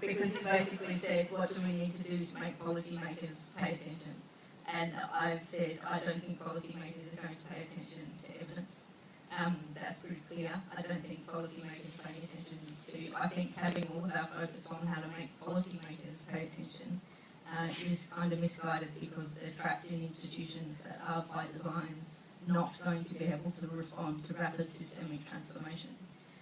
because he basically said, what do we need to do to make policymakers pay attention? And I've said, I don't think policymakers are going to pay attention to evidence. That's pretty clear. I don't think policymakers pay attention to, I think having all of our focus on how to make policymakers pay attention is kind of misguided, because they're trapped in institutions that are by design not going to be able to respond to rapid systemic transformation.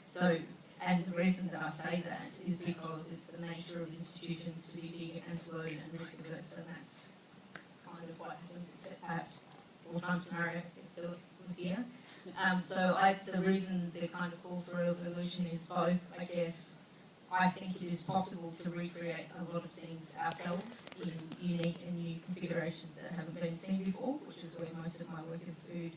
So, and the reason that I say that is because it's the nature of institutions to be big and slow and risk averse, and that's kind of what happens, except perhaps 4 times scenario if Philip was here. So the reason the kind of call for evolution is both, I guess, I think it is possible to recreate a lot of things ourselves in unique and new configurations that haven't been seen before, which is where most of my work in food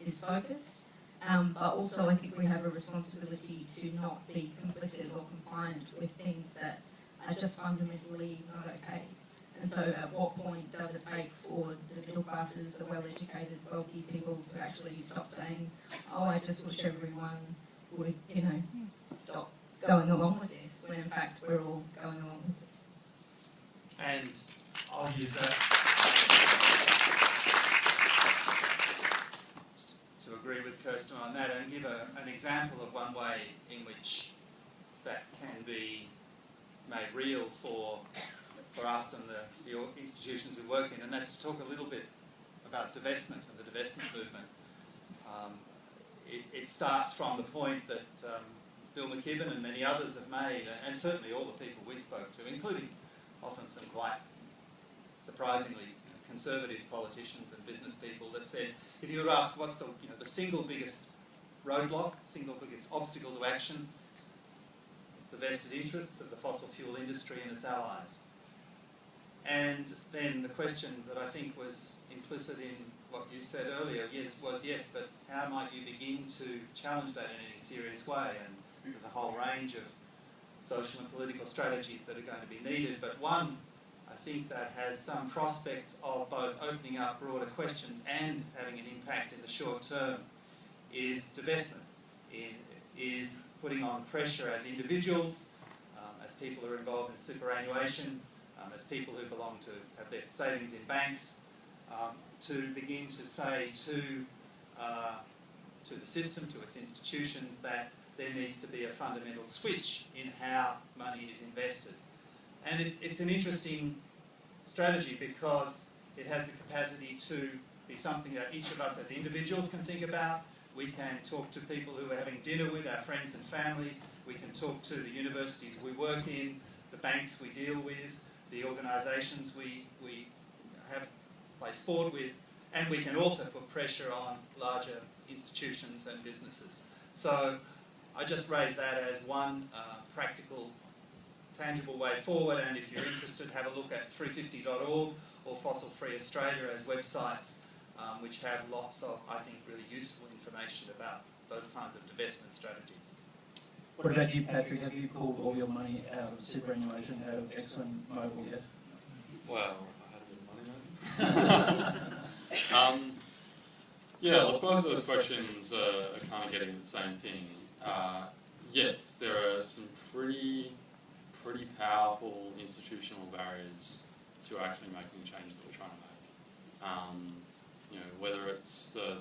is focused. But also I think we have a responsibility to not be complicit or compliant with things that are just fundamentally not okay. And so at what point does it take for the middle classes, the well-educated, wealthy people to actually stop saying, oh, I just wish everyone would, you know, stop going along with this, when in fact we're all going along with this. And I'll use that to agree with Kirsten on that and give an example of one way in which that can be made real for us and the institutions we work in, and that's to talk a little bit about divestment and the divestment movement. It starts from the point that Bill McKibben and many others have made, and certainly all the people we spoke to, including often some quite surprisingly conservative politicians and business people, that said, if you were asked what's the single biggest roadblock, single biggest obstacle to action, it's the vested interests of the fossil fuel industry and its allies. And then the question that I think was implicit in what you said earlier was yes, but how might you begin to challenge that in any serious way? And there's a whole range of social and political strategies that are going to be needed, but one, I think, that has some prospects of both opening up broader questions and having an impact in the short term is divestment, is putting on pressure as individuals, as people who are involved in superannuation, as people who belong to have their savings in banks, to begin to say to the system, to its institutions, that there needs to be a fundamental switch in how money is invested. And it's an interesting strategy because it has the capacity to be something that each of us as individuals can think about. We can talk to people who are having dinner with, our friends and family. We can talk to the universities we work in, the banks we deal with, the organisations we play sport with, and we can also put pressure on larger institutions and businesses. So I just raise that as one practical, tangible way forward, and if you're interested, have a look at 350.org or Fossil Free Australia as websites which have lots of, I think, really useful information about those kinds of divestment strategies. What about you, Patrick? Have you pulled all your money out of superannuation, out of ExxonMobil yet? Well, I had a bit of money maybe. Yeah, look, both of those questions are kind of getting at the same thing. Yes, there are some pretty powerful institutional barriers to actually making the changes that we're trying to make. Whether it's the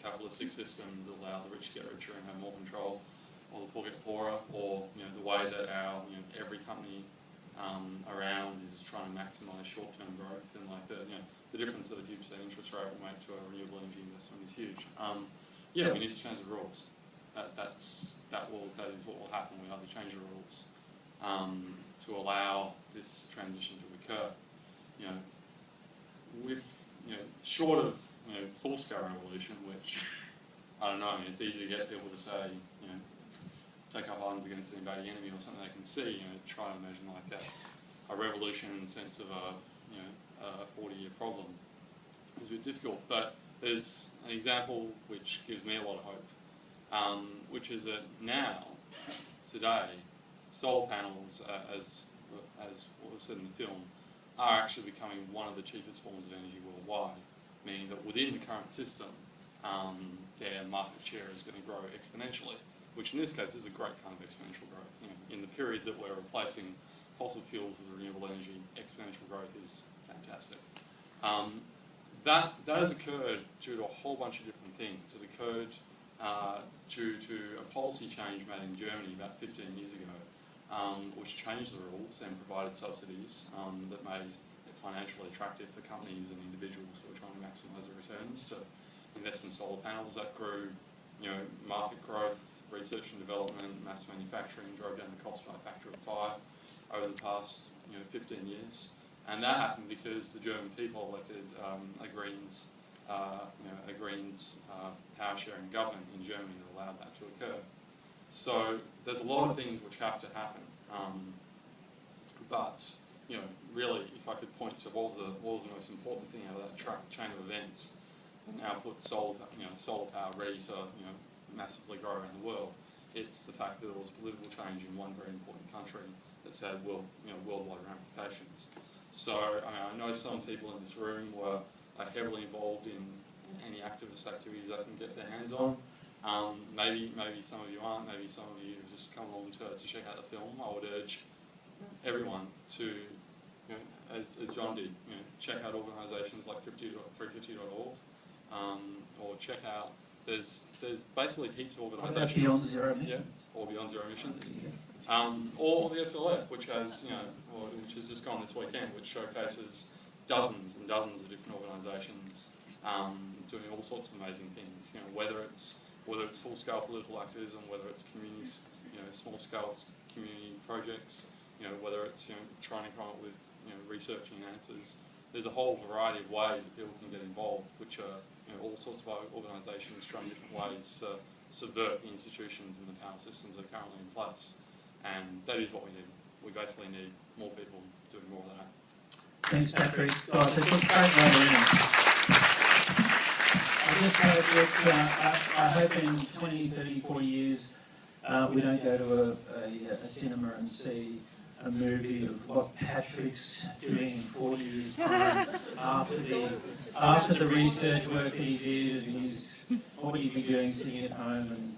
capitalistic systems that allow the rich to get richer and have more control, or the poor get poorer, or the way that our every company around is trying to maximise short-term growth, and like the difference that a 2% interest rate will make to a renewable energy investment is huge. Yeah, we need to change the rules. That is what will happen. We have to change the rules to allow this transition to occur. Short of full-scale revolution, which I don't know. I mean, it's easy to get people to say, take up arms against an invading enemy or something they can see. Try to imagine like a revolution in the sense of a 40-year problem is a bit difficult. But there's an example which gives me a lot of hope, which is that now, today, solar panels, as what was said in the film, are actually becoming one of the cheapest forms of energy worldwide, meaning that within the current system, their market share is going to grow exponentially, which in this case is a great kind of exponential growth. In the period that we're replacing fossil fuels with renewable energy, exponential growth is fantastic. That has occurred due to a whole bunch of different things. It occurred due to a policy change made in Germany about 15 years ago, which changed the rules and provided subsidies that made it financially attractive for companies and individuals who are trying to maximise their returns to invest in solar panels. That grew, market growth, research and development, mass manufacturing, drove down the cost by a factor of 5 over the past 15 years. And that happened because the German people elected a Greens power sharing government in Germany that allowed that to occur. So there's a lot of things which have to happen. But really, if I could point to what was the most important thing out of that chain of events, and now put solar power ready to massively grow around the world, it's the fact that there was political change in one very important country that's had worldwide ramifications. So I know some people in this room are heavily involved in any activist activities they can get their hands on. Maybe some of you aren't. Maybe some of you have just come along to check out the film. I would urge everyone to, as John did, check out organisations like 350.org, or check out. There's basically heaps of organisations. Beyond Zero Emissions. Yeah, or Beyond Zero Emissions. Or the SLF, which has just gone this weekend, which showcases dozens and dozens of different organisations doing all sorts of amazing things. Whether it's full-scale political activism, whether it's communities, small-scale community projects, whether it's trying to come up with researching answers. There's a whole variety of ways that people can get involved, which are all sorts of organisations trying different ways to subvert the institutions and the power systems that are currently in place. And that is what we need. We basically need more people doing more of that. Thanks, Patrick. Oh, it's a great way I just hope that, I hope in 20, 30, 40 years we don't go to a cinema and see a movie of what Patrick's doing in 40 years' time after the research work that he did, and what would he be doing sitting at home and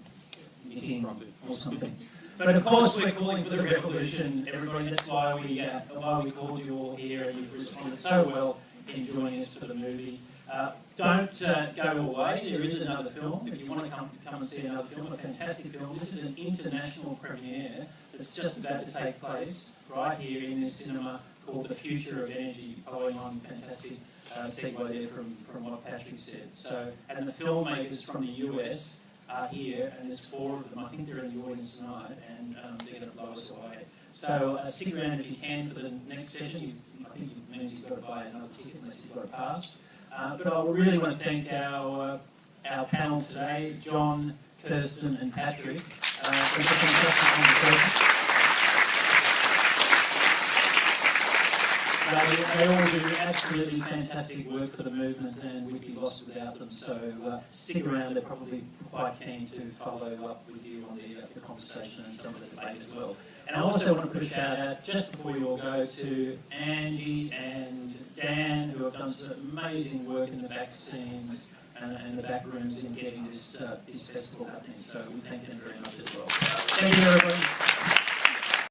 knitting or something. But of course we're calling for the revolution, everybody. That's why we called you all here, and you've responded so well in joining us for the movie. Don't go away. There is another film. If you want to come and see another film, a fantastic film. This is an international premiere that's just about to take place right here in this cinema called The Future of Energy, following on fantastic segue there from what Patrick said. So, and the filmmakers from the US are here, and there's 4 of them. I think they're in the audience tonight, and they're going to blow us away. So stick around if you can for the next session. I think it means you've got to buy another ticket unless you've got a pass. But I really want to thank our panel today, John, Kirsten and Patrick, for the fantastic conversation. They all do absolutely fantastic work for the movement, and we'd be lost without them. So stick around, they're probably quite keen to follow up with you on the conversation and some of the debate as well. And I also want to put a shout out, just before you all go, to Angie and Dan, who have done some amazing work in the back scenes and the back rooms in getting this festival happening. So we thank them very much as well. Thank you, everybody.